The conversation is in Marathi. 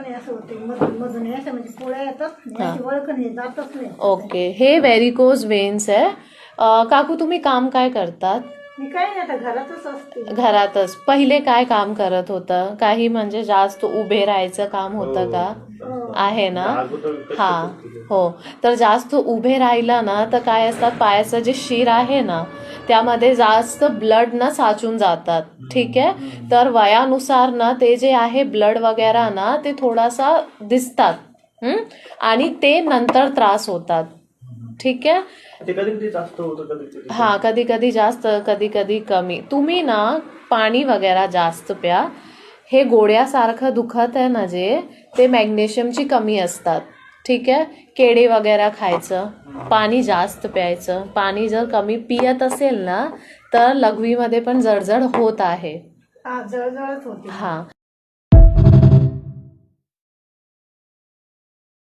असं होते मधून मधून असं म्हणजे पोळ्या येतात ओळखण जातच नाही. ओके, हे व्हेरिकोज वेन्स आहे. काकू तुम्ही काम काय करतात? मी काय नाही आता घरातच असते. घरातच. पहिले काय काम करत होतं? काही म्हणजे जास्त उभे राहायचं काम होतं का? आहे ना. हा हो. तर जास्त उभे राहिलं ना तर काय असतात, पायाचं जे शीर आहे ना त्यामध्ये जास्त ब्लड ना साचून जातात. ठीक आहे. तर वयानुसार ना ते जे आहे ब्लड वगैरे ना ते थोडासा दिसतात आणि ते नंतर त्रास होतात. ठीक आहे. कधी जास्त होतं, हा, कधी कधी जास्त, कधी कधी कमी. तुम्ही ना पाणी वगैरे जास्त प्या. हे गोळ्यासारखं दुखत आहे ना जे, ते मॅग्नेशियमची कमी असतात. ठीक आहे. केळी वगैरे खायचं, पाणी जास्त प्यायचं. पाणी जर कमी पियत असेल ना तर लघवीमध्ये पण जळजळ होत आहे. जळजळच होते. हा.